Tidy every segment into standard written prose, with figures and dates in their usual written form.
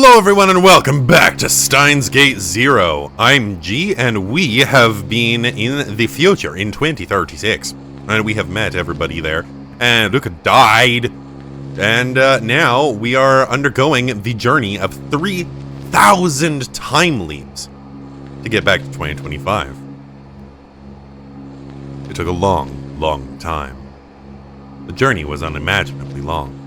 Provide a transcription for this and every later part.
Hello everyone and welcome back to Steins Gate Zero. I'm G and we have been in the future in 2036. And we have met everybody there. And Luca died. And now we are undergoing the journey of 3,000 time leaps to get back to 2025. It took a long, long time. The journey was unimaginably long.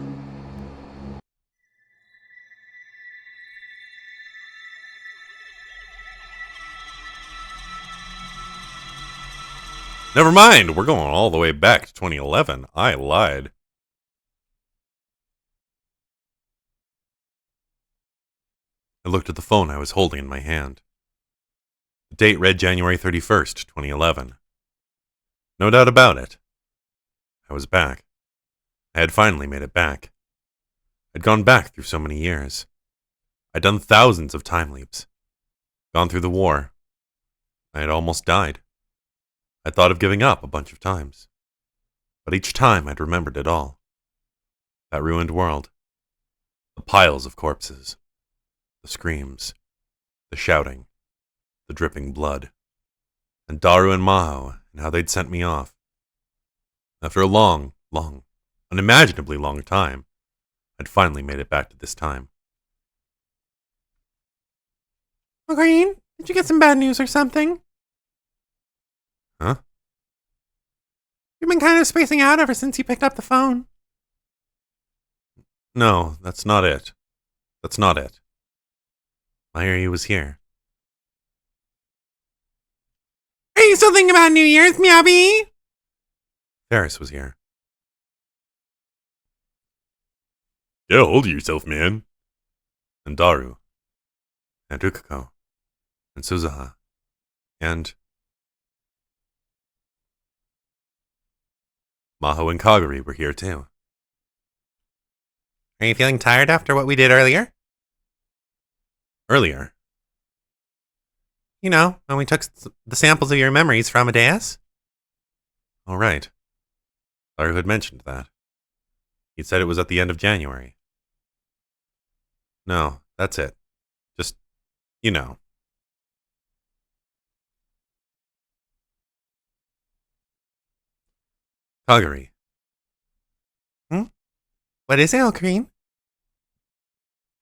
Never mind, we're going all the way back to 2011. I lied. I looked at the phone I was holding in my hand. The date read January 31st, 2011. No doubt about it. I was back. I had finally made it back. I'd gone back through so many years. I'd done thousands of time leaps. Gone through the war. I had almost died. I thought of giving up a bunch of times. But each time I'd remembered it all. That ruined world. The piles of corpses. The screams. The shouting. The dripping blood. And Daru and Maho, and how they'd sent me off. After a long, unimaginably long time, I'd finally made it back to this time. Oh, Green, did you get some bad news or something? Huh? You've been kind of spacing out ever since you picked up the phone. No, that's not it. That's not it. Mayuri was here. Are you still thinking about New Year's, Meowbie? Ferris was here. Get a hold of yourself, man. And Daru. And Ukako. And Suzuha. And Maho and Kagari were here too. Are you feeling tired after what we did earlier? Earlier? You know, when we took the samples of your memories from Amadeus? Oh, right. Daru had mentioned that. He'd said it was at the end of January. No, that's it. Just, you know. Kagari. What is it, Algreen?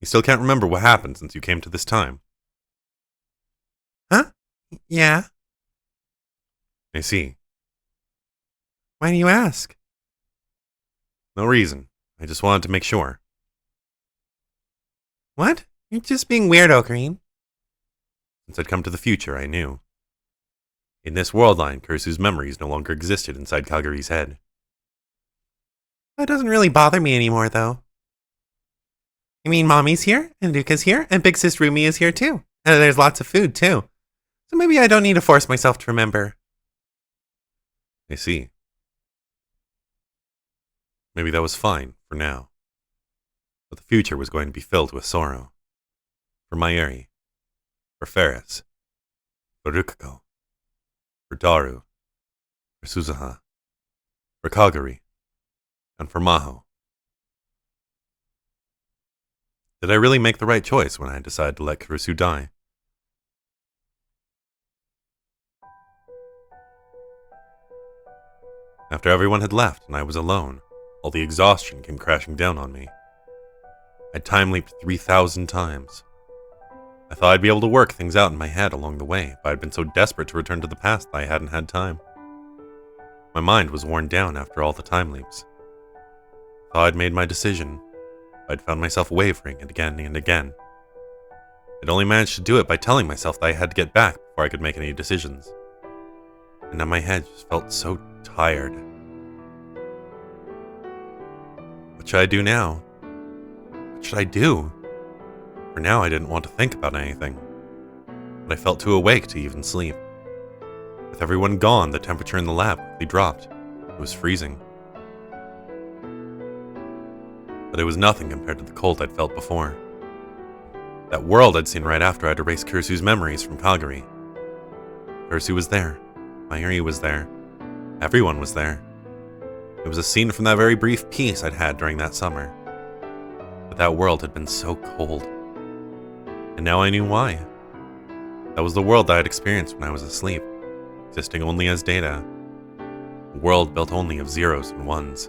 You still can't remember what happened since you came to this time. Huh? Yeah. I see. Why do you ask? No reason. I just wanted to make sure. What? You're just being weird, Green. Since I'd come to the future, I knew. In this world line, Kursu's memories no longer existed inside Kagari's head. That doesn't really bother me anymore, though. I mean, Mommy's here, and Luca's here, and Big Sis Rumi is here, too. And there's lots of food, too. So maybe I don't need to force myself to remember. I see. Maybe that was fine, for now. But the future was going to be filled with sorrow. For Mayuri. For Ferris. For Rukako. For Daru. For Suzuha. For Kagari. And for Maho. Did I really make the right choice when I decided to let Kursu die? After everyone had left and I was alone, all the exhaustion came crashing down on me. I'd time leaped 3,000 times. I thought I'd be able to work things out in my head along the way, but I'd been so desperate to return to the past that I hadn't had time. My mind was worn down after all the time leaps. I thought I'd made my decision, but I'd found myself wavering again and again. I'd only managed to do it by telling myself that I had to get back before I could make any decisions. And now my head just felt so tired. What should I do now? What should I do? For now I didn't want to think about anything, but I felt too awake to even sleep. With everyone gone, the temperature in the lab quickly dropped. It was freezing. But it was nothing compared to the cold I'd felt before. That world I'd seen right after I'd erased Kursu's memories from Kagari. Kursu was there. Mayuri was there. Everyone was there. It was a scene from that very brief peace I'd had during that summer. But that world had been so cold. And now I knew why. That was the world I had experienced when I was asleep, existing only as data. A world built only of zeros and ones.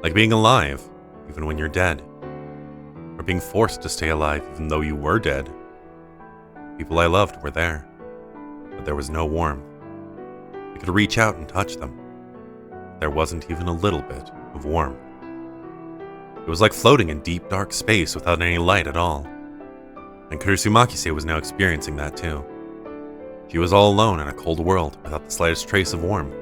Like being alive, even when you're dead. Or being forced to stay alive even though you were dead. People I loved were there, but there was no warmth. I could reach out and touch them. There wasn't even a little bit of warmth. It was like floating in deep dark space without any light at all. And Kurisumakise was now experiencing that too. She was all alone in a cold world without the slightest trace of warmth.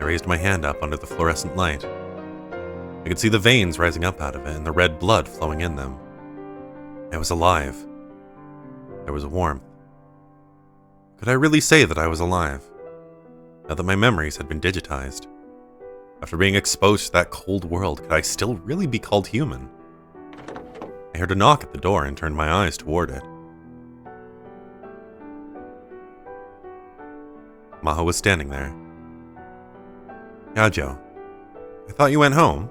I raised my hand up under the fluorescent light. I could see the veins rising up out of it and the red blood flowing in them. I was alive. There was warmth. Could I really say that I was alive? Now that my memories had been digitized. After being exposed to that cold world, could I still really be called human? I heard a knock at the door and turned my eyes toward it. Maho was standing there. Yajo, I thought you went home.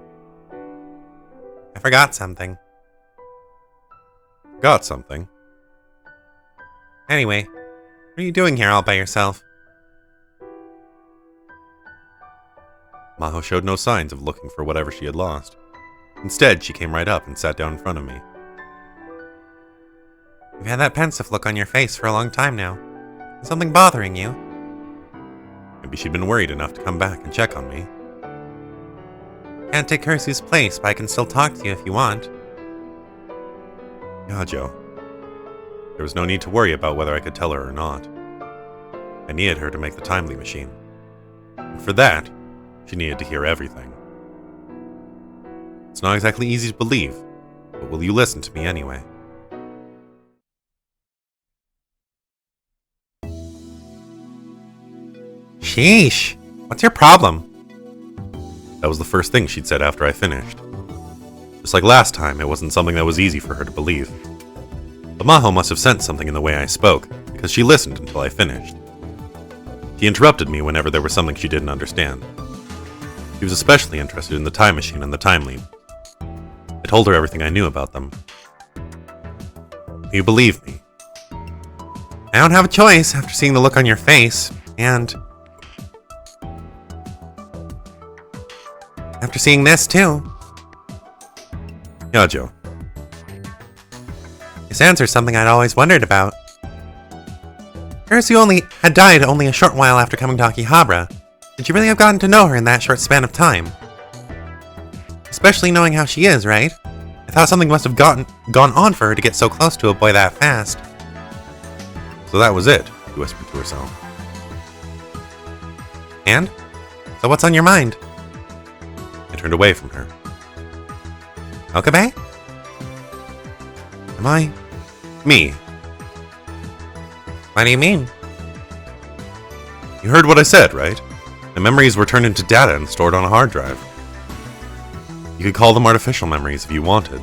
I forgot something. Got something? Anyway, what are you doing here all by yourself? Maho showed no signs of looking for whatever she had lost. Instead, she came right up and sat down in front of me. You've had that pensive look on your face for a long time now. Is something bothering you? Maybe she'd been worried enough to come back and check on me. Can't take Kurisu's place, but I can still talk to you if you want. Yajo. There was no need to worry about whether I could tell her or not. I needed her to make the timely machine. And for that, she needed to hear everything. It's not exactly easy to believe, but will you listen to me anyway? Sheesh, what's your problem? That was the first thing she'd said after I finished. Just like last time, it wasn't something that was easy for her to believe. But Maho must have sensed something in the way I spoke, because she listened until I finished. She interrupted me whenever there was something she didn't understand. She was especially interested in the time machine and the time leap. I told her everything I knew about them. You believe me? I don't have a choice after seeing the look on your face, and after seeing this too. Yajo. This answers something I'd always wondered about. Kurisu had died only a short while after coming to Akihabara. Did you really have gotten to know her in that short span of time? Especially knowing how she is, right? I thought something must have gone on for her to get so close to a boy that fast. So that was it, she whispered to herself. And? So what's on your mind? I turned away from her. Okabe? Am I? Me. What do you mean? You heard what I said, right? The memories were turned into data and stored on a hard drive. You could call them artificial memories if you wanted.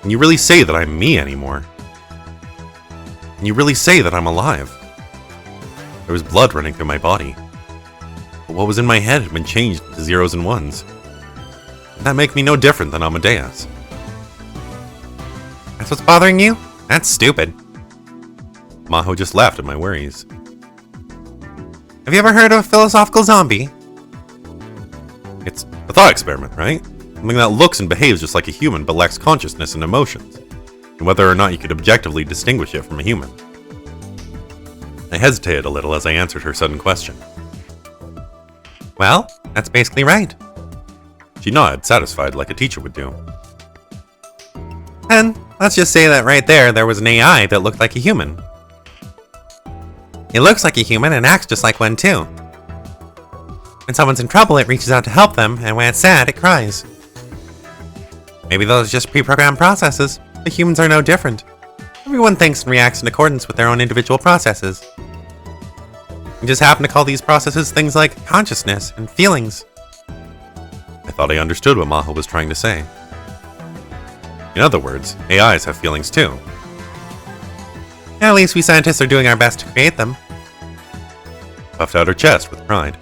Can you really say that I'm me anymore? Can you really say that I'm alive? There was blood running through my body. But what was in my head had been changed to zeros and ones. Did that make me no different than Amadeus? That's what's bothering you? That's stupid. Maho just laughed at my worries. Have you ever heard of a philosophical zombie? It's a thought experiment, right? Something that looks and behaves just like a human but lacks consciousness and emotions, and whether or not you could objectively distinguish it from a human. I hesitated a little as I answered her sudden question. Well, that's basically right. She nodded, satisfied like a teacher would do. And let's just say that right there was an AI that looked like a human. It looks like a human and acts just like one too. When someone's in trouble, it reaches out to help them, and when it's sad, it cries. Maybe those are just pre-programmed processes, but humans are no different. Everyone thinks and reacts in accordance with their own individual processes. We just happen to call these processes things like consciousness and feelings. I thought I understood what Maho was trying to say. In other words, AIs have feelings too. At least we scientists are doing our best to create them. Puffed out her chest with pride.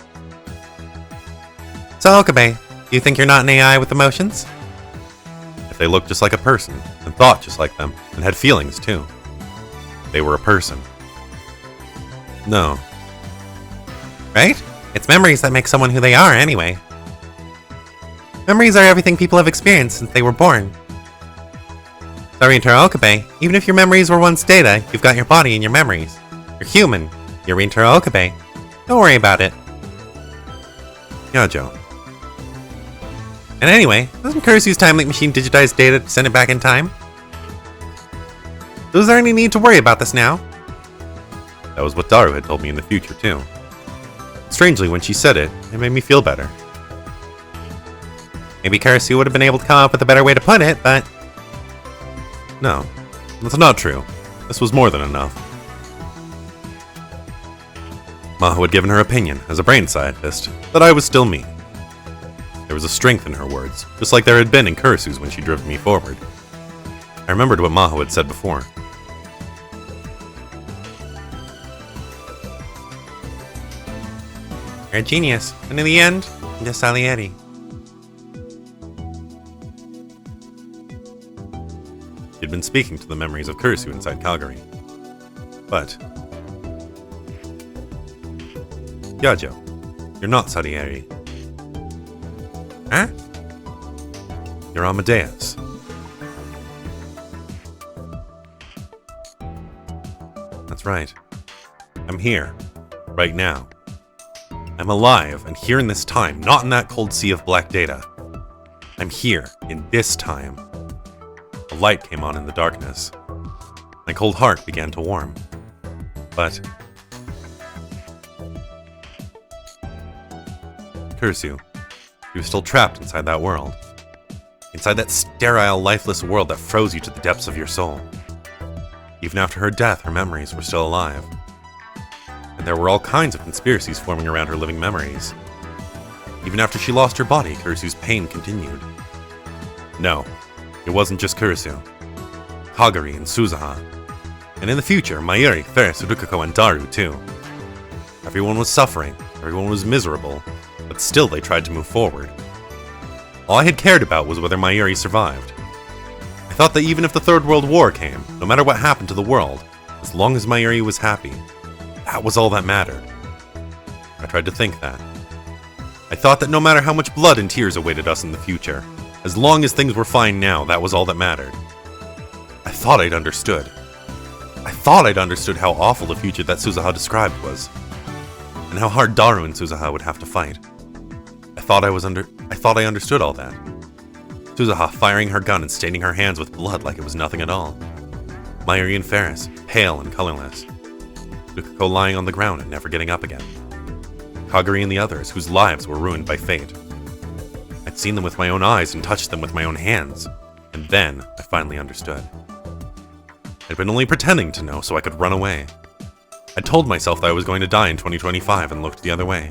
So Okabe, do you think you're not an AI with emotions? if they looked just like a person, and thought just like them, and had feelings too? They were a person. No. Right? It's memories that make someone who they are, anyway. Memories are everything people have experienced since they were born. Sorry, Rintaro Okabe, even if your memories were once data, you've got your body and your memories. You're human. You're Rintaro Okabe. Don't worry about it. Yeah, Joe. And anyway, doesn't Kurisu's time link machine digitize data to send it back in time? So is there any need to worry about this now? That was what Daru had told me in the future, too. Strangely, when she said it, it made me feel better. Maybe Kurisu would have been able to come up with a better way to put it, but... No, that's not true. This was more than enough. Maho had given her opinion, as a brain scientist, that I was still me. There was a strength in her words, just like there had been in Kurisu's when she drove me forward. I remembered what Maho had said before. You're a genius, and in the end, just Salieri. He had been speaking to the memories of Kurisu inside Calgary. But... Yajo, you're not Salieri. Huh? You're Amadeus. That's right. I'm here. Right now. I'm alive and here in this time, not in that cold sea of black data. I'm here, in this time. A light came on in the darkness. My cold heart began to warm. But... Kurisu, you were still trapped inside that world. Inside that sterile, lifeless world that froze you to the depths of your soul. Even after her death, her memories were still alive. And there were all kinds of conspiracies forming around her living memories. Even after she lost her body, Kurisu's pain continued. No, it wasn't just Kurisu. Kagari and Suzuha. And in the future, Mayuri, Ferris, Rukako, and Daru too. Everyone was suffering, everyone was miserable, but still they tried to move forward. All I had cared about was whether Mayuri survived. I thought that even if the Third World War came, no matter what happened to the world, as long as Mayuri was happy, that was all that mattered. I tried to think that. I thought that no matter how much blood and tears awaited us in the future, as long as things were fine now, that was all that mattered. I thought I'd understood. I thought I'd understood how awful the future that Suzuha described was, and how hard Daru and Suzuha would have to fight. I thought I understood all that. Suzuha firing her gun and staining her hands with blood like it was nothing at all. Mayuri and Ferris, pale and colorless. Rukako lying on the ground and never getting up again. Kagari and the others, whose lives were ruined by fate. I'd seen them with my own eyes and touched them with my own hands, and then I finally understood. I'd been only pretending to know so I could run away. I told myself that I was going to die in 2025 and looked the other way.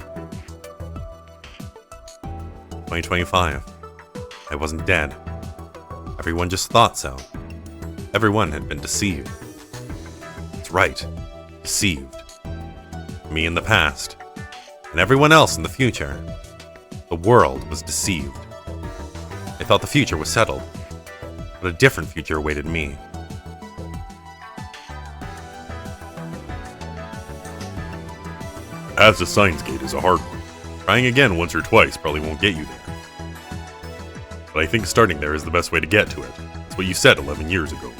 2025. I wasn't dead. Everyone just thought so. Everyone had been deceived. That's right. Deceived. Me in the past, and everyone else in the future. The world was deceived. I thought the future was settled, but a different future awaited me. Path to Steins Gate is a hard one. Trying again once or twice probably won't get you there. But I think starting there is the best way to get to it. It's what you said 11 years ago.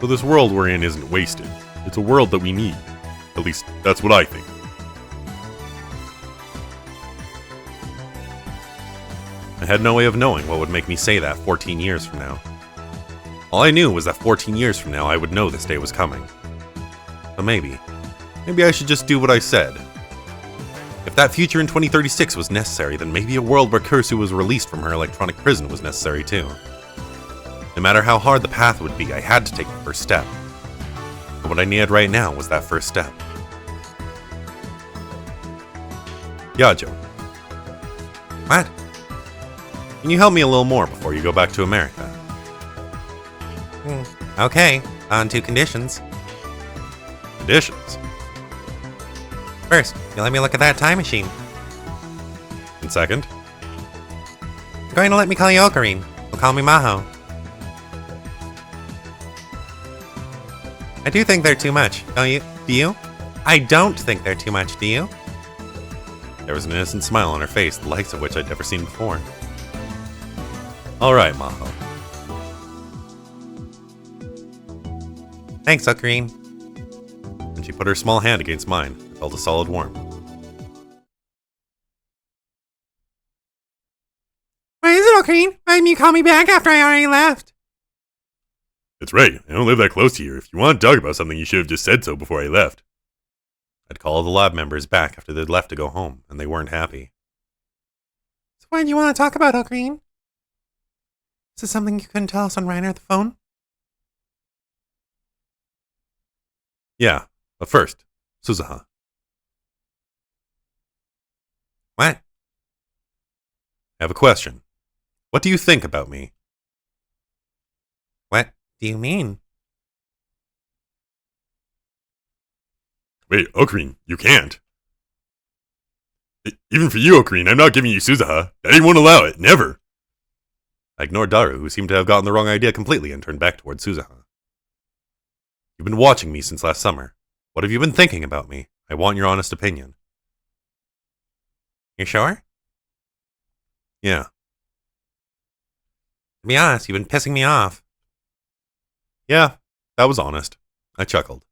So this world we're in isn't wasted. It's a world that we need. At least, that's what I think. I had no way of knowing what would make me say that 14 years from now. All I knew was that 14 years from now I would know this day was coming. But maybe I should just do what I said. If that future in 2036 was necessary, then maybe a world where Kurisu was released from her electronic prison was necessary too. No matter how hard the path would be, I had to take the first step. But what I needed right now was that first step. Yajo. What? Can you help me a little more before you go back to America? Okay, on two conditions. Conditions? First, you let me look at that time machine. And second? You're going to let me call you Ocarine. We'll call me Maho. I do think they're too much, don't you? Do you? I don't think they're too much, do you? There was an innocent smile on her face, the likes of which I'd never seen before. All right, Maho. Thanks, Ocarine. And she put her small hand against mine. I felt a solid warmth. Why is it, Ocarine? Why didn't you call me back after I already left? That's right. I don't live that close to you. If you want to talk about something, you should have just said so before I left. I'd call the lab members back after they'd left to go home, and they weren't happy. So what do you want to talk about, Ocarine? Is this something you couldn't tell us on Reiner at the phone? Yeah, but first, Suzuha. What? I have a question. What do you think about me? What do you mean? Wait, Ocarine, you can't. Even for you, Ocarine, I'm not giving you Suzuha. I won't allow it, never. I ignored Daru, who seemed to have gotten the wrong idea completely, and turned back toward Suzuha. You've been watching me since last summer. What have you been thinking about me? I want your honest opinion. You sure? Yeah. To be honest, you've been pissing me off. Yeah, that was honest. I chuckled.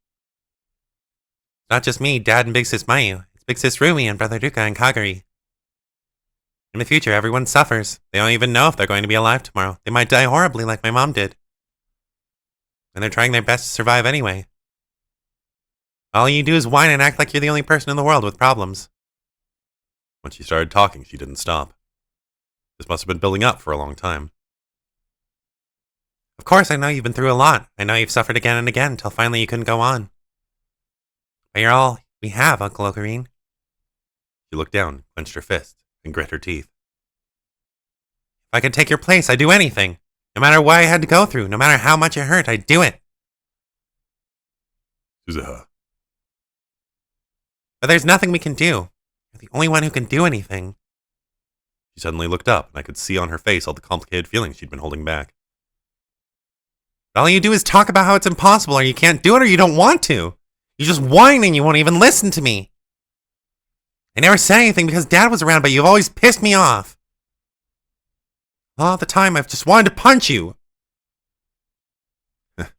Not just me, Dad and Big Sis Mayu. It's Big Sis Rumi and Brother Duka and Kagari. In the future, everyone suffers. They don't even know if they're going to be alive tomorrow. They might die horribly like my mom did. And they're trying their best to survive anyway. All you do is whine and act like you're the only person in the world with problems. When she started talking, she didn't stop. This must have been building up for a long time. Of course, I know you've been through a lot. I know you've suffered again and again until finally you couldn't go on. But you're all we have, Uncle Ocarine. She looked down, clenched her fist, and grit her teeth. If I could take your place, I'd do anything. No matter what I had to go through, no matter how much it hurt, I'd do it. Suzuha. But there's nothing we can do. You're the only one who can do anything. She suddenly looked up, and I could see on her face all the complicated feelings she'd been holding back. But all you do is talk about how it's impossible, or you can't do it, or you don't want to. You just whine and you won't even listen to me. I never said anything because Dad was around, but you've always pissed me off. All the time, I've just wanted to punch you. It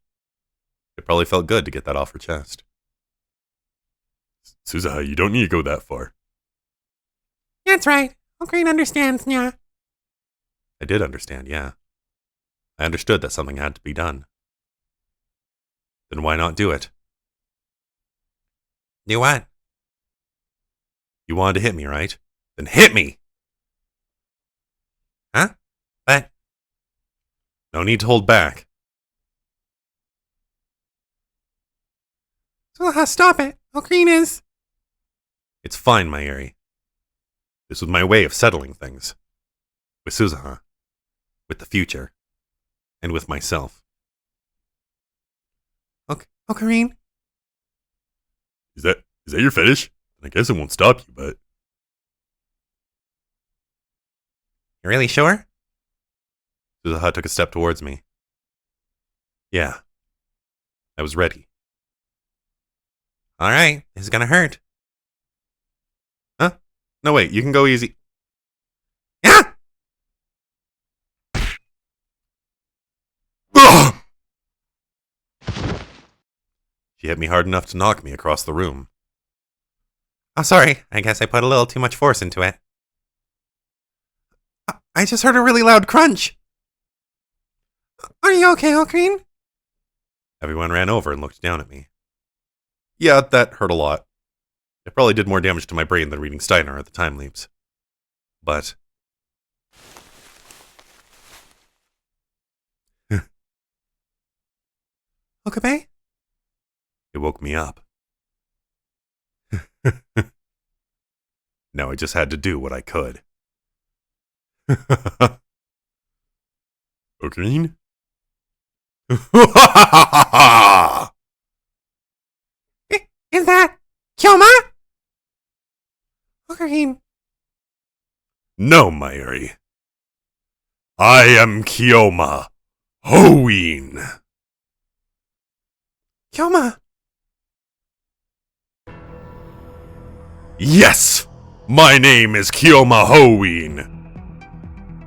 probably felt good to get that off her chest. Suzuha, you don't need to go that far. That's right. Ocarine understands, yeah. I did understand, yeah. I understood that something had to be done. Then why not do it? Do what? You wanted to hit me, right? Then hit me! Huh? But... No need to hold back. So, stop it. Ocarine is... It's fine, Mayuri. This was my way of settling things. With Suzuha. With the future. And with myself. Ocarine? Is that your fetish? I guess it won't stop you, but... You really sure? Suzuha took a step towards me. Yeah. I was ready. Alright, this is gonna hurt. Huh? No, wait, you can go easy. Yeah! She hit me hard enough to knock me across the room. Oh, sorry. I guess I put a little too much force into it. I just heard a really loud crunch. Are you okay, Ocarine? Everyone ran over and looked down at me. Yeah, that hurt a lot. It probably did more damage to my brain than reading Steiner at the time leaps. But... Okabe? It woke me up. Now I just had to do what I could. Ocarine? Is that Kyoma? Ocarine. No, Mayuri. I am Kyoma Hoin. Kyoma! Yes! My name is Kyoma Hoin.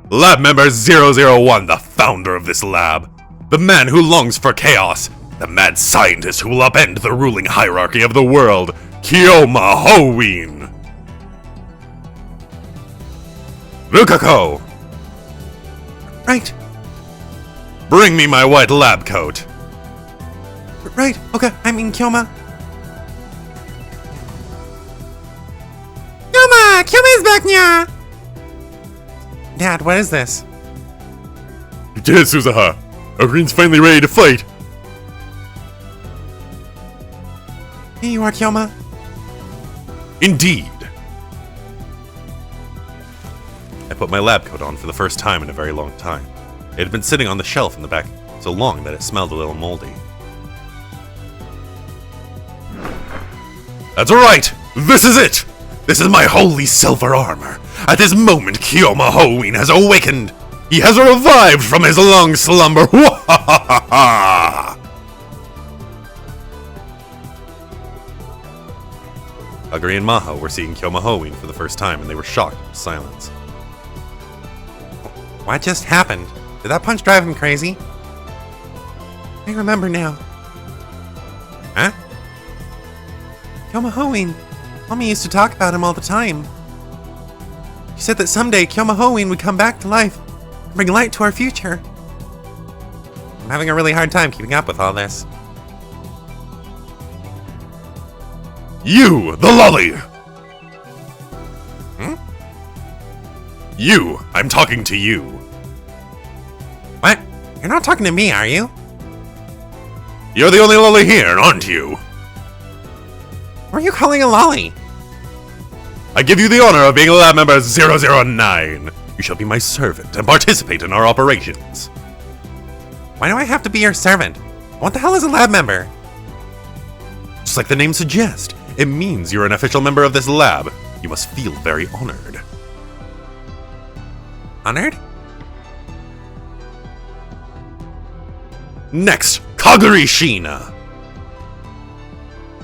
Lab member 001, the founder of this lab. The man who longs for chaos. The mad scientist who will upend the ruling hierarchy of the world. Kyoma Hoin. Rukako! Right, Bring me my white lab coat. right, okay, I mean Kyoma. Kyoma is back now! Dad, what is this? You did it, Suzuha. Green's finally ready to fight. Here you are, Kyoma. Indeed. I put my lab coat on for the first time in a very long time. It had been sitting on the shelf in the back so long that it smelled a little moldy. That's right! This is it! This is my holy silver armor. At this moment, Kyoma Hoin has awakened. He has revived from his long slumber. Kagari and Maho were seeing Kyoma Hoin for the first time, and they were shocked into silence. What just happened? Did that punch drive him crazy? I remember now. Huh? Kyoma Hoin. Mommy used to talk about him all the time. She said that someday Kyoma Hoin would come back to life and bring light to our future. I'm having a really hard time keeping up with all this. You, the lolly! You! I'm talking to you! What? You're not talking to me, are you? You're the only lolly here, aren't you? What are you calling a lolly? I give you the honor of being lab member 009. You shall be my servant and participate in our operations. Why do I have to be your servant? What the hell is a lab member? Just like the name suggests, it means you're an official member of this lab. You must feel very honored. Honored? Next, Kagari Shina.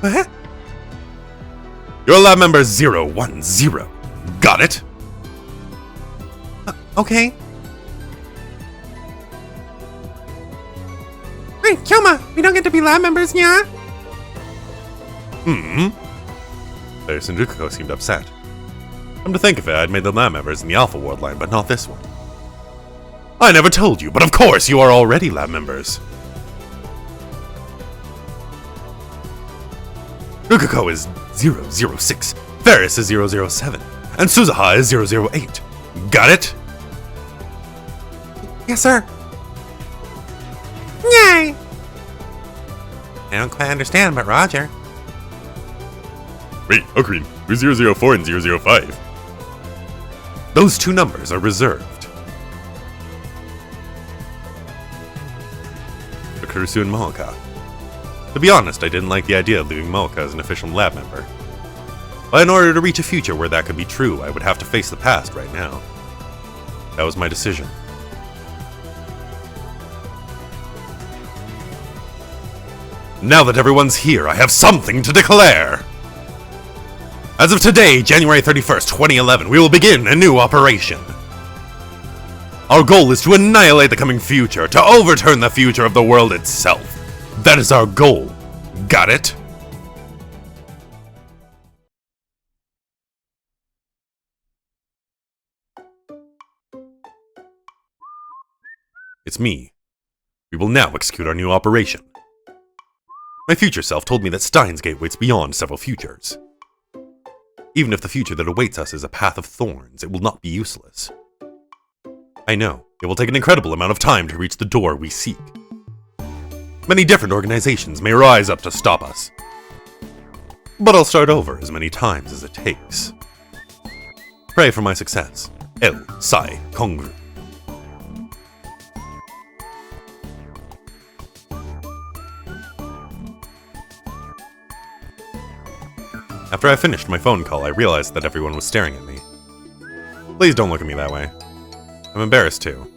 What? You're lab member 010. Got it? Okay. Hey, Kyoma, we don't get to be lab members, yeah? There's Senjukuko seemed upset. Come to think of it, I'd made the lab members in the Alpha World line, but not this one. I never told you, but of course you are already lab members. Rukako is 006, Ferris is 007, and Suzuha is 008. Got it? Yes, sir. Yay! I don't quite understand, but Roger. Wait, Ocarine, who's 004 and 005? Those two numbers are reserved. Okurusu and Mohoka. To be honest, I didn't like the idea of leaving Mohoka as an official lab member. But in order to reach a future where that could be true, I would have to face the past right now. That was my decision. Now that everyone's here, I have something to declare! As of today, January 31st, 2011, we will begin a new operation. Our goal is to annihilate the coming future, to overturn the future of the world itself. That is our goal. Got it? It's me. We will now execute our new operation. My future self told me that Steins Gate waits beyond several futures. Even if the future that awaits us is a path of thorns, it will not be useless. I know, it will take an incredible amount of time to reach the door we seek. Many different organizations may rise up to stop us. But I'll start over as many times as it takes. Pray for my success. El Sai Kongru. After I finished my phone call, I realized that everyone was staring at me. Please don't look at me that way. I'm embarrassed too.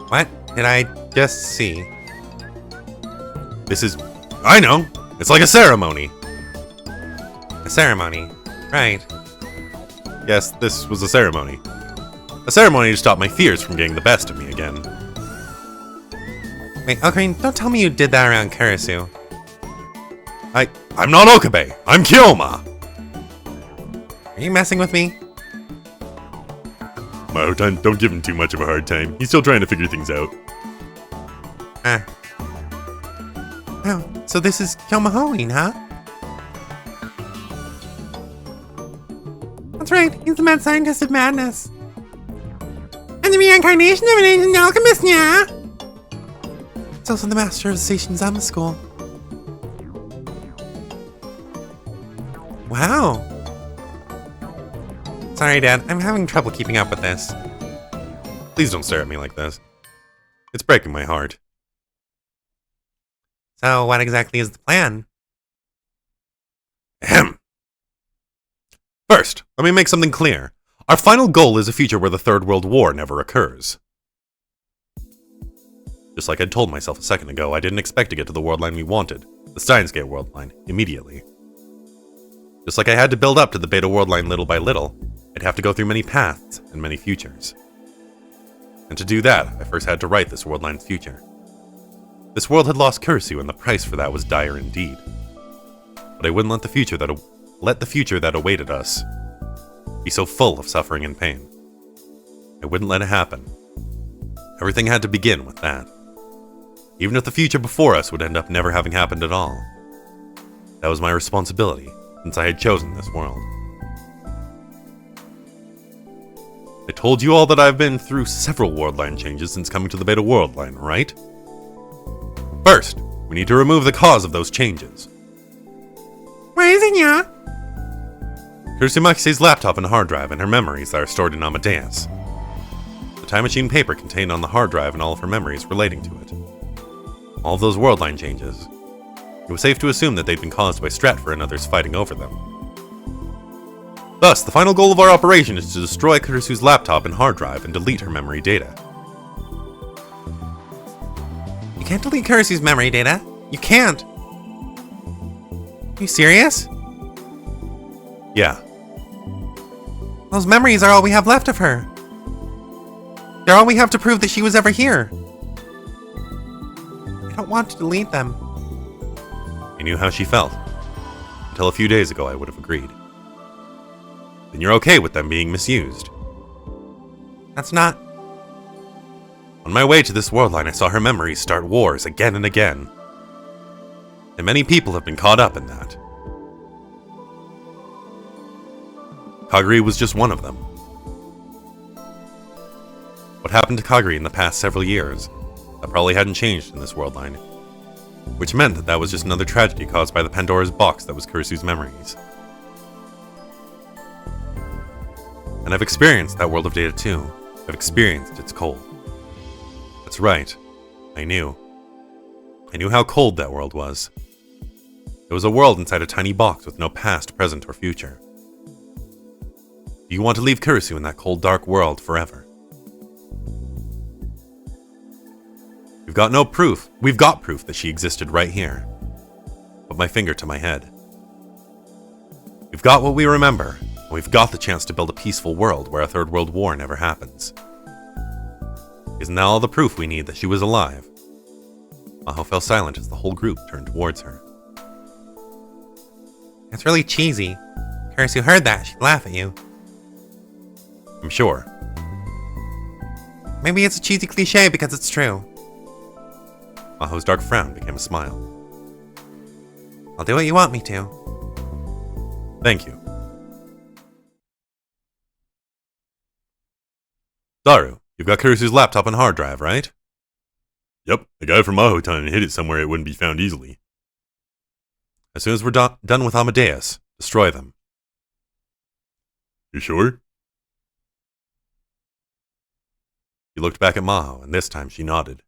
What did I just see? This is... I know! It's like a ceremony! A ceremony. Right. Yes, this was a ceremony. A ceremony to stop my fears from getting the best of me again. Wait, Ocarine, don't tell me you did that around Kurisu. I'm not Okabe! I'm Kyoma! Are you messing with me? Mahotan, don't give him too much of a hard time. He's still trying to figure things out. Ah. Oh, so this is Kyomahone, huh? That's right, he's the mad scientist of madness. And the reincarnation of an ancient alchemist, yeah? He's also the master of the Station Zama School. Wow. Sorry, Dad, I'm having trouble keeping up with this. Please don't stare at me like this. It's breaking my heart. So, what exactly is the plan? Ahem. First, let me make something clear. Our final goal is a future where the Third World War never occurs. Just like I'd told myself a second ago, I didn't expect to get to the world line we wanted, the Steins world line, immediately. Just like I had to build up to the Beta world line little by little, I'd have to go through many paths and many futures. And to do that, I first had to write this world line's future. This world had lost Kurisu, and the price for that was dire indeed. But I wouldn't let the future that awaited us be so full of suffering and pain. I wouldn't let it happen. Everything had to begin with that. Even if the future before us would end up never having happened at all. That was my responsibility, since I had chosen this world. I told you all that I've been through several world line changes since coming to the Beta world line, right? First, we need to remove the cause of those changes. Where is it, yeah? Kurisumakise's laptop and hard drive and her memories that are stored in Amadeus. The time machine paper contained on the hard drive and all of her memories relating to it. All of those world line changes. It was safe to assume that they'd been caused by Stratfor and others fighting over them. Thus, the final goal of our operation is to destroy Kurisu's laptop and hard drive and delete her memory data. You can't delete Kurisu's memory data. You can't. Are you serious? Yeah, Those memories are all we have left of her. They're all we have to prove that she was ever here. I don't want to delete them. I knew how she felt. Until a few days ago, I would have agreed. Then you're okay with them being misused. That's not... On my way to this world line, I saw her memories start wars again and again. And many people have been caught up in that. Kaguri was just one of them. What happened to Kaguri in the past several years, that probably hadn't changed in this world line. Which meant that that was just another tragedy caused by the Pandora's box that was Kurisu's memories. And I've experienced that world of data too. I've experienced its cold. That's right. I knew. I knew how cold that world was. It was a world inside a tiny box with no past, present, or future. Do you want to leave Kurisu in that cold, dark world forever? We've got no proof. We've got proof that she existed right here. Put my finger to my head. We've got what we remember, and we've got the chance to build a peaceful world where a third world war never happens. Isn't that all the proof we need that she was alive? Maho fell silent as the whole group turned towards her. It's really cheesy. Kurisu heard that, she'd laugh at you. I'm sure. Maybe it's a cheesy cliche because it's true. Maho's dark frown became a smile. I'll do what you want me to. Thank you. Daru, you've got Kurisu's laptop and hard drive, right? Yep, I got it from Mahotan and hid it somewhere it wouldn't be found easily. As soon as we're done with Amadeus, destroy them. You sure? He looked back at Maho, and this time she nodded.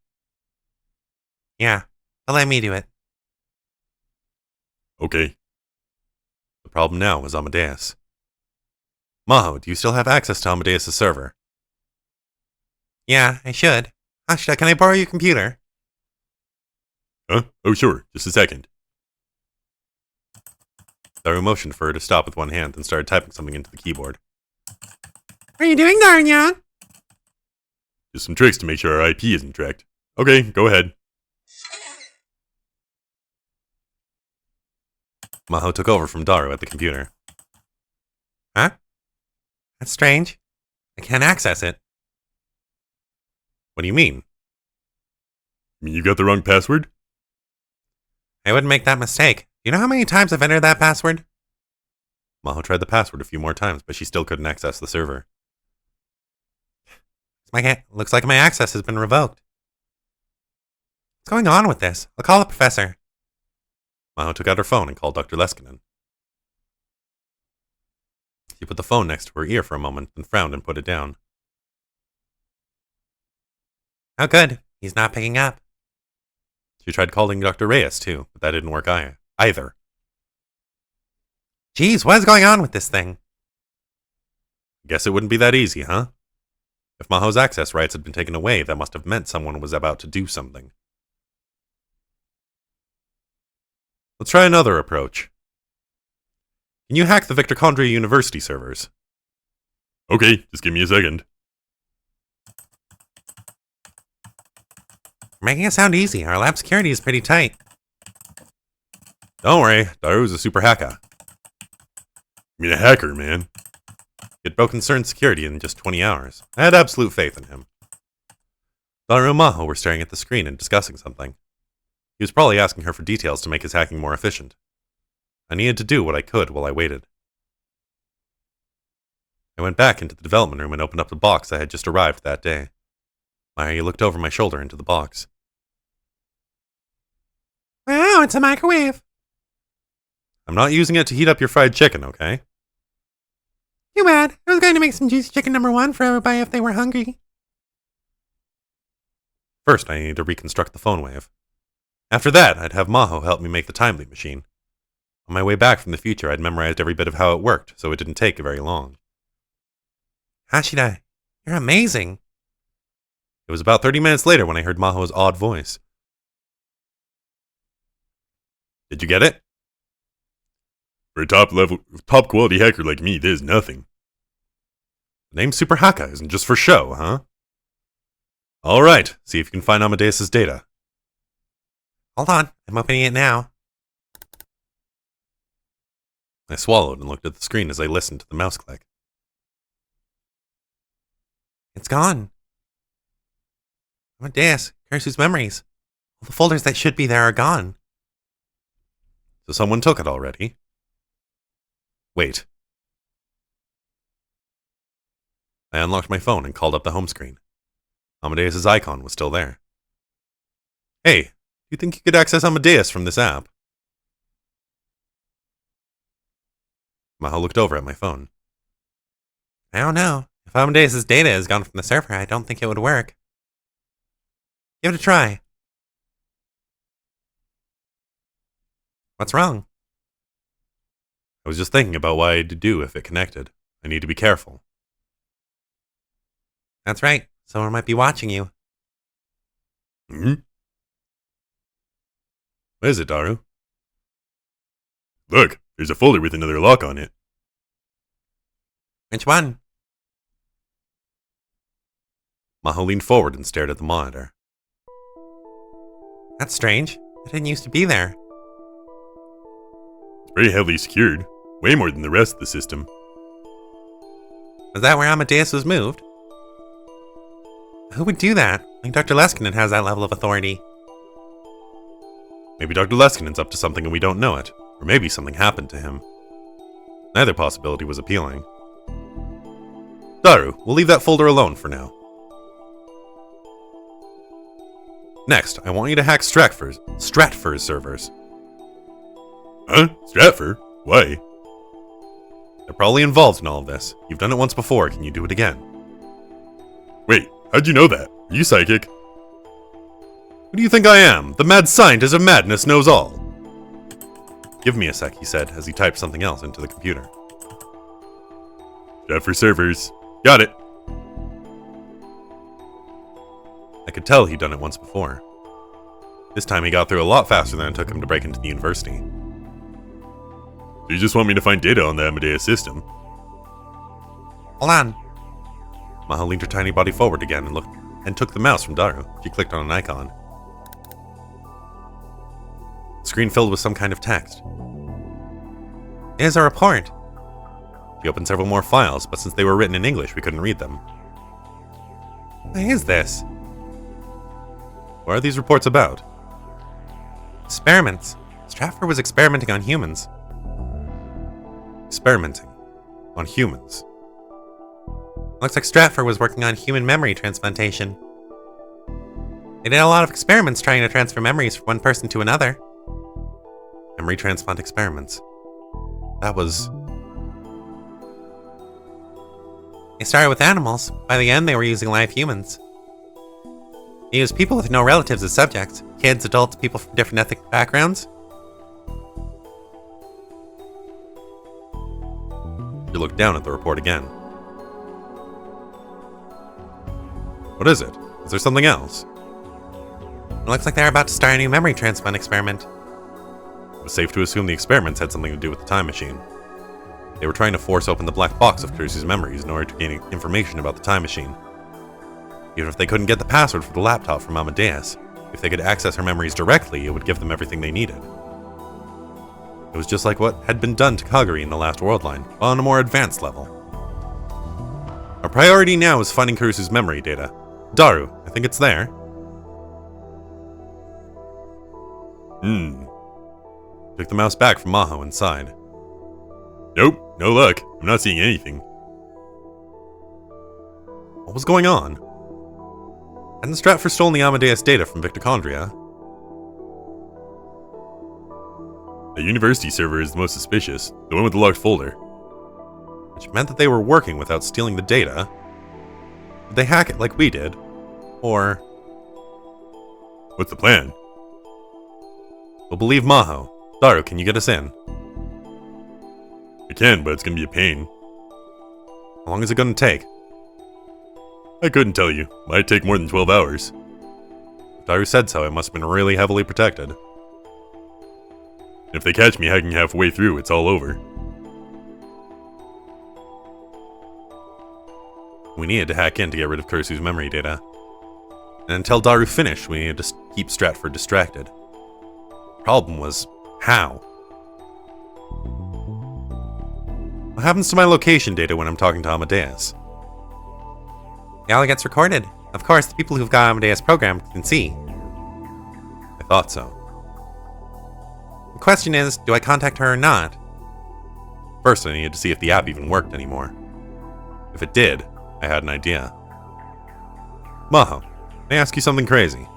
Yeah, but let me do it. Okay. The problem now was Amadeus. Maho, do you still have access to Amadeus' server? Yeah, I should. Ashita, can I borrow your computer? Huh? Oh, sure. Just a second. Daru motioned for her to stop with one hand and started typing something into the keyboard. What are you doing, Darnyan? Just some tricks to make sure our IP isn't tracked. Okay, go ahead. Maho took over from Daru at the computer. Huh? That's strange. I can't access it. What do you mean? You mean you got the wrong password? I wouldn't make that mistake. Do you know how many times I've entered that password? Maho tried the password a few more times, but she still couldn't access the server. Looks like my access has been revoked. What's going on with this? I'll call the professor. Maho took out her phone and called Dr. Leskinen. She put the phone next to her ear for a moment, then frowned and put it down. Oh, good. He's not picking up. She tried calling Dr. Reyes, too, but that didn't work either. Geez, what is going on with this thing? Guess it wouldn't be that easy, huh? If Maho's access rights had been taken away, that must have meant someone was about to do something. Let's try another approach. Can you hack the Victor Condrey University servers? Okay, just give me a second. You're making it sound easy. Our lab security is pretty tight. Don't worry, Daru's a super hacker. I mean a hacker, man. He had broken CERN security in just 20 hours. I had absolute faith in him. Daru and Maho were staring at the screen and discussing something. He was probably asking her for details to make his hacking more efficient. I needed to do what I could while I waited. I went back into the development room and opened up the box I had just arrived that day. I looked over my shoulder into the box. Wow, it's a microwave. I'm not using it to heat up your fried chicken, okay? Too bad. I was going to make some juicy chicken #1 for everybody if they were hungry. First, I needed to reconstruct the phone wave. After that, I'd have Maho help me make the time leap machine. On my way back from the future, I'd memorized every bit of how it worked, so it didn't take very long. Hashida, you're amazing. It was about 30 minutes later when I heard Maho's odd voice. Did you get it? For a top quality hacker like me, there's nothing. The name Super Haka isn't just for show, huh? Alright, see if you can find Amadeus' data. Hold on, I'm opening it now. I swallowed and looked at the screen as I listened to the mouse click. It's gone. Amadeus, Kursu's memories. All the folders that should be there are gone. So someone took it already? Wait. I unlocked my phone and called up the home screen. Amadeus' icon was still there. Hey, do you think you could access Amadeus from this app? Maho looked over at my phone. I don't know. If Amadeus' data is gone from the server, I don't think it would work. Give it a try. What's wrong? I was just thinking about what I'd do if it connected. I need to be careful. That's right. Someone might be watching you. Hmm? What is it, Daru? Look, there's a folder with another lock on it. Which one? Maho leaned forward and stared at the monitor. That's strange. It didn't used to be there. It's very heavily secured. Way more than the rest of the system. Was that where Amadeus was moved? Who would do that? I think Dr. Leskinen has that level of authority. Maybe Dr. Leskinen's up to something and we don't know it. Or maybe something happened to him. Neither possibility was appealing. Daru, we'll leave that folder alone for now. Next, I want you to hack Stratfur's servers. Huh? Stratford? Why? They're probably involved in all of this. You've done it once before, can you do it again? Wait, how'd you know that? Are you psychic? Who do you think I am? The mad scientist of madness knows all. Give me a sec, he said, as he typed something else into the computer. Stratford servers. Got it. I could tell he'd done it once before. This time he got through a lot faster than it took him to break into the university. So you just want me to find data on the Amadeus system? Hold on. Maho leaned her tiny body forward again and took the mouse from Daru. She clicked on an icon. The screen filled with some kind of text. Here's a report. She opened several more files, but since they were written in English, we couldn't read them. What is this? What are these reports about? Experiments. Stratford was experimenting on humans. Experimenting on humans. Looks like Stratford was working on human memory transplantation. They did a lot of experiments trying to transfer memories from one person to another. Memory transplant experiments. That was... They started with animals. By the end, they were using live humans. They used people with no relatives as subjects. Kids, adults, people from different ethnic backgrounds. She looked down at the report again. What is it? Is there something else? It looks like they're about to start a new memory transplant experiment. It was safe to assume the experiments had something to do with the time machine. They were trying to force open the black box of Kirsty's memories in order to gain information about the time machine. Even if they couldn't get the password for the laptop from Amadeus, if they could access her memories directly, it would give them everything they needed. It was just like what had been done to Kagari in the last world line, but on a more advanced level. Our priority now is finding Kurusu's memory data. Daru, I think it's there. Took the mouse back from Maho and sighed. Nope, no luck. I'm not seeing anything. What was going on? Hadn't Stratford stolen the Amadeus data from Victochondria? The university server is the most suspicious, the one with the locked folder. Which meant that they were working without stealing the data. Did they hack it like we did? Or... What's the plan? We'll believe Maho. Daru, can you get us in? I can, but it's gonna be a pain. How long is it gonna take? I couldn't tell you. Might take more than 12 hours. If Daru said so, it must have been really heavily protected. If they catch me hacking halfway through, it's all over. We needed to hack in to get rid of Kursu's memory data. And until Daru finished, we needed to keep Stratford distracted. Problem was, how? What happens to my location data when I'm talking to Amadeus? It all gets recorded. Of course, the people who've got Amadeus programmed can see. I thought so. The question is, do I contact her or not? First, I needed to see if the app even worked anymore. If it did, I had an idea. Maho, may I ask you something crazy?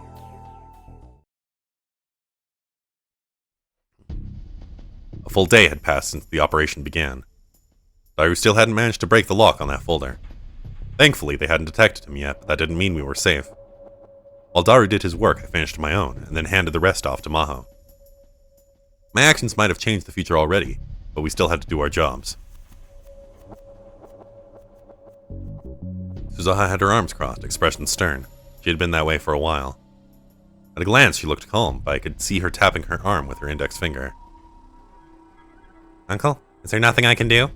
A full day had passed since the operation began. Daru still hadn't managed to break the lock on that folder. Thankfully, they hadn't detected him yet, but that didn't mean we were safe. While Daru did his work, I finished my own, and then handed the rest off to Maho. My actions might have changed the future already, but we still had to do our jobs. Suzaha had her arms crossed, expression stern. She had been that way for a while. At a glance, she looked calm, but I could see her tapping her arm with her index finger. Uncle, is there nothing I can do?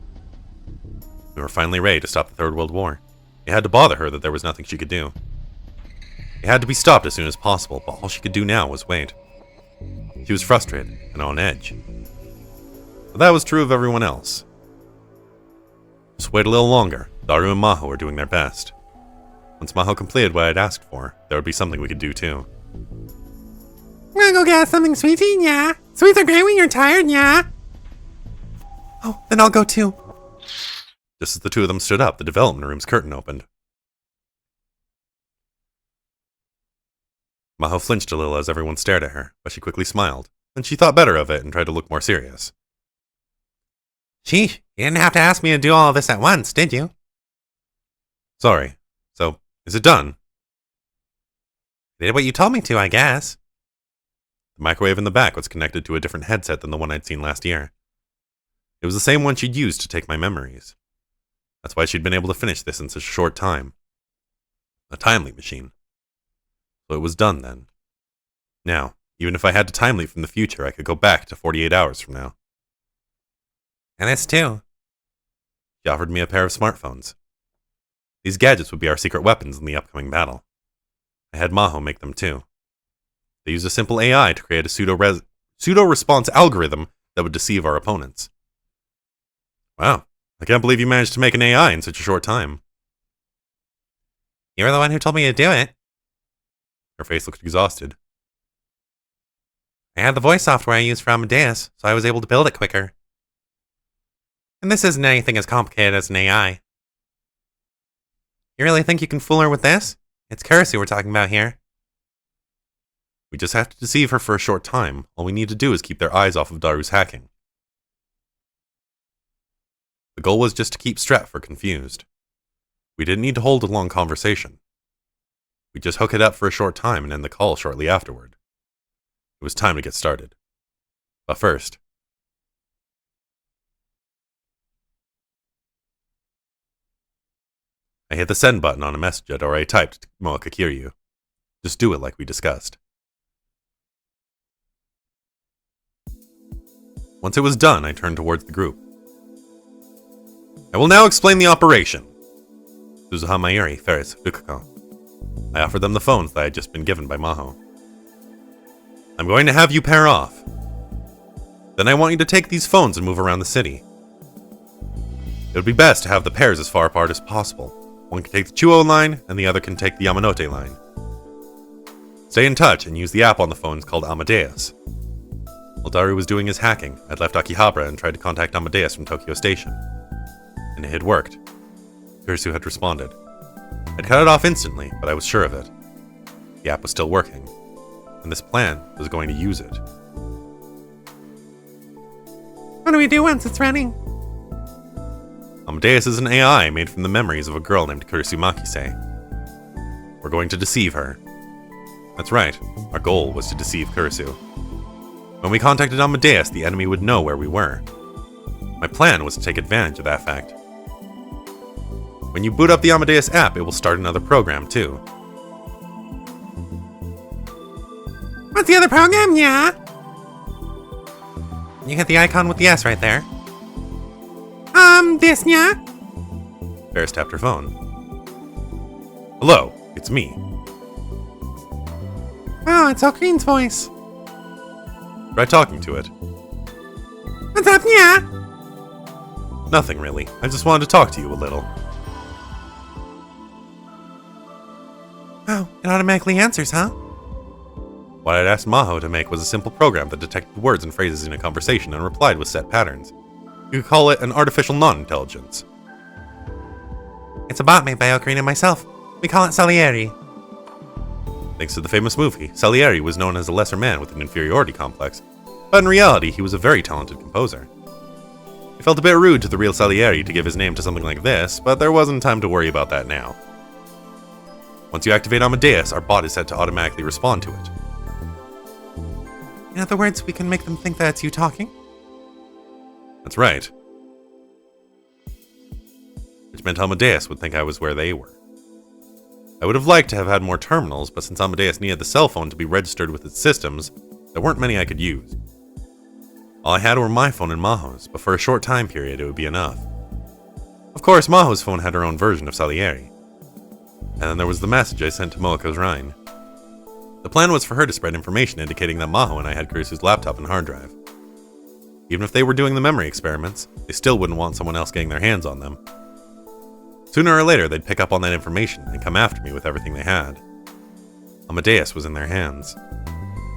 We were finally ready to stop the Third World War. It had to bother her that there was nothing she could do. It had to be stopped as soon as possible, but all she could do now was wait. She was frustrated and on edge. But that was true of everyone else. Just wait a little longer. Daru and Maho were doing their best. Once Maho completed what I'd asked for, there would be something we could do too. Wanna go get something sweet to eat, yeah? Sweets are great when you're tired, yeah? Oh, then I'll go too. Just as the two of them stood up, the development room's curtain opened. Maho flinched a little as everyone stared at her, but she quickly smiled. Then she thought better of it and tried to look more serious. Sheesh, you didn't have to ask me to do all of this at once, did you? Sorry. So, is it done? I did what you told me to, I guess. The microwave in the back was connected to a different headset than the one I'd seen last year. It was the same one she'd used to take my memories. That's why she'd been able to finish this in such a short time. A timely machine. So it was done then. Now, even if I had to time leap from the future, I could go back to 48 hours from now. And this too. She offered me a pair of smartphones. These gadgets would be our secret weapons in the upcoming battle. I had Maho make them too. They used a simple AI to create a pseudo-response algorithm that would deceive our opponents. Wow, I can't believe you managed to make an AI in such a short time. You were the one who told me to do it. Her face looked exhausted. I had the voice software I used for Amadeus, so I was able to build it quicker. And this isn't anything as complicated as an AI. You really think you can fool her with this? It's Kurisu we're talking about here. We just have to deceive her for a short time. All we need to do is keep their eyes off of Daru's hacking. The goal was just to keep Stratfor confused. We didn't need to hold a long conversation. We'd just hook it up for a short time and end the call shortly afterward. It was time to get started. But first, I hit the send button on a message I'd already typed to Moeka Kiryu. Just do it like we discussed. Once it was done, I turned towards the group. I will now explain the operation. Suzuha Mayuri, Ferris, Rukuko. I offered them the phones that I had just been given by Maho. I'm going to have you pair off. Then I want you to take these phones and move around the city. It would be best to have the pairs as far apart as possible. One can take the Chuo line, and the other can take the Yamanote line. Stay in touch and use the app on the phones called Amadeus. While Daru was doing his hacking, I'd left Akihabara and tried to contact Amadeus from Tokyo Station. And it had worked. Kurisu had responded. I'd cut it off instantly, but I was sure of it. The app was still working, and this plan was going to use it. What do we do once it's running? Amadeus is an AI made from the memories of a girl named Kurisu Makise. We're going to deceive her. That's right, our goal was to deceive Kurisu. When we contacted Amadeus, the enemy would know where we were. My plan was to take advantage of that fact. When you boot up the Amadeus app, it will start another program too. What's the other program, yeah? You hit the icon with the S right there. This, yeah? Ferris tapped her phone. Hello, it's me. Oh, it's O'Green's voice. Try talking to it. What's up, yeah? Nothing really. I just wanted to talk to you a little. Oh, it automatically answers, huh? What I'd asked Maho to make was a simple program that detected words and phrases in a conversation and replied with set patterns. You could call it an artificial non-intelligence. It's a bot made by O'Green and myself. We call it Salieri. Thanks to the famous movie, Salieri was known as a lesser man with an inferiority complex, but in reality, he was a very talented composer. It felt a bit rude to the real Salieri to give his name to something like this, but there wasn't time to worry about that now. Once you activate Amadeus, our bot is set to automatically respond to it. In other words, we can make them think that it's you talking? That's right. Which meant Amadeus would think I was where they were. I would have liked to have had more terminals, but since Amadeus needed the cell phone to be registered with its systems, there weren't many I could use. All I had were my phone and Maho's, but for a short time period it would be enough. Of course, Maho's phone had her own version of Salieri. And then there was the message I sent to Moeko's Rhine. The plan was for her to spread information indicating that Maho and I had Kurisu's laptop and hard drive. Even if they were doing the memory experiments, they still wouldn't want someone else getting their hands on them. Sooner or later, they'd pick up on that information and come after me with everything they had. Amadeus was in their hands.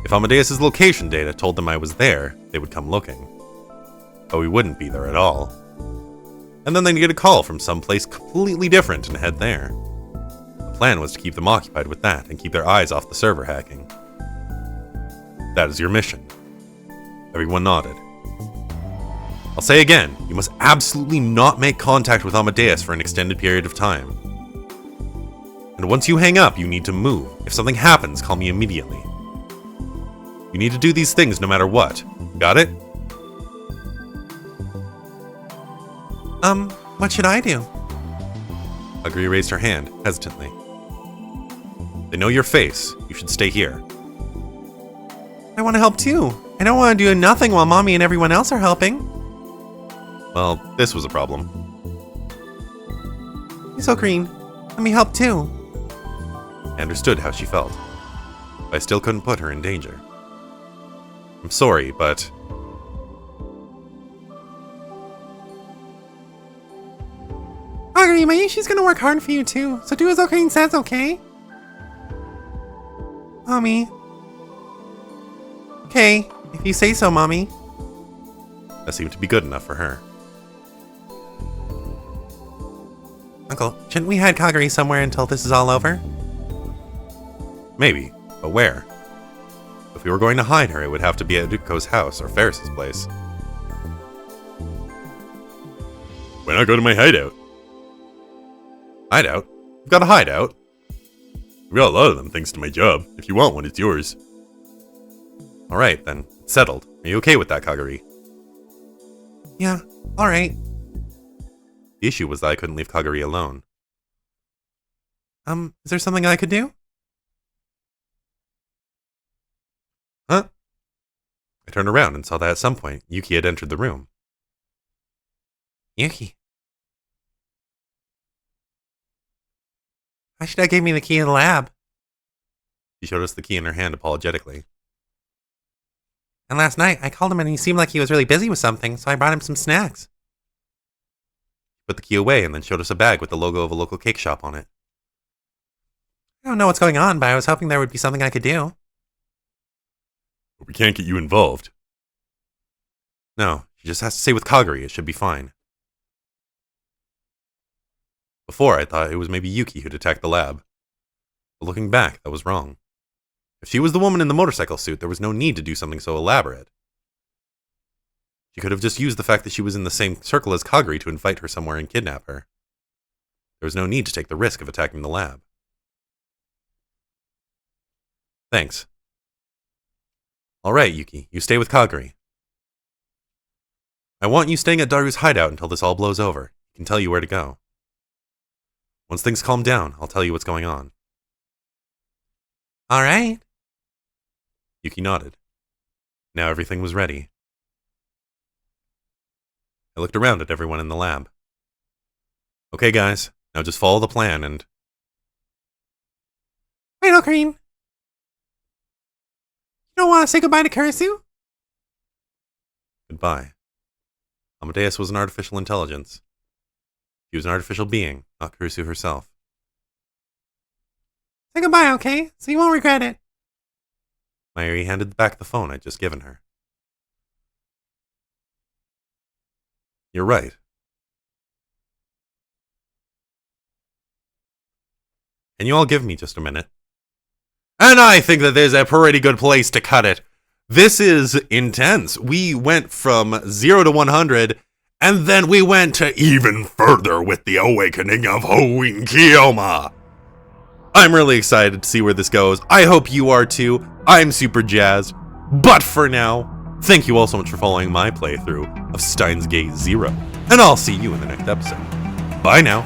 If Amadeus's location data told them I was there, they would come looking. But we wouldn't be there at all. And then they'd get a call from someplace completely different and head there. The plan was to keep them occupied with that and keep their eyes off the server hacking. That is your mission. Everyone nodded. I'll say again, you must absolutely not make contact with Amadeus for an extended period of time. And once you hang up, you need to move. If something happens, call me immediately. You need to do these things no matter what. Got it? What should I do? Agri raised her hand, hesitantly. They know your face. You should stay here. I want to help too. I don't want to do nothing while Mommy and everyone else are helping. Well, this was a problem. You're so green. Let me help too. I understood how she felt. I still couldn't put her in danger. I'm sorry, but... Kagari, Mayushi's gonna work hard for you too, so do as Ocarine says, okay? Mommy. Okay, if you say so, Mommy. that seemed to be good enough for her. Uncle, shouldn't we hide Kagari somewhere until this is all over? Maybe, but where? If we were going to hide her, it would have to be at Duko's house or Ferris's place. Why not go to my hideout? Hideout? I've got a hideout. I've got a lot of them thanks to my job. If you want one, it's yours. Alright, then. It's settled. Are you okay with that, Kagari? Yeah, alright. The issue was that I couldn't leave Kagari alone. Is there something I could do? Huh? I turned around and saw that at some point, Yuki had entered the room. Yuki. Ashida gave me the key to the lab. She showed us the key in her hand apologetically. And last night, I called him and he seemed like he was really busy with something, so I brought him some snacks. She put the key away and then showed us a bag with the logo of a local cake shop on it. I don't know what's going on, but I was hoping there would be something I could do. But we can't get you involved. No, she just has to stay with Kagari. It should be fine. Before, I thought it was maybe Yuki who'd attacked the lab. But looking back, that was wrong. If she was the woman in the motorcycle suit, there was no need to do something so elaborate. She could have just used the fact that she was in the same circle as Kagari to invite her somewhere and kidnap her. There was no need to take the risk of attacking the lab. Thanks. Alright, Yuki, you stay with Kagari. I want you staying at Daru's hideout until this all blows over. He can tell you where to go. Once things calm down, I'll tell you what's going on. Alright. Yuki nodded. Now everything was ready. I looked around at everyone in the lab. Okay, guys, now just follow the plan and... Wait, Ocarine. You don't want to say goodbye to Kurisu? Goodbye. Amadeus was an artificial intelligence. He was an artificial being, not Kurisu herself. Say goodbye, okay? So you won't regret it. Mayuri handed back the phone I'd just given her. You're right. Can you all give me just a minute? And I think that there's a pretty good place to cut it. This is intense. We went from 0 to 100, and then we went to even further with the awakening of Hoenn Kiyoma. I'm really excited to see where this goes. I hope you are too. I'm super jazzed. But for now, thank you all so much for following my playthrough of Steins Gate 0. And I'll see you in the next episode. Bye now.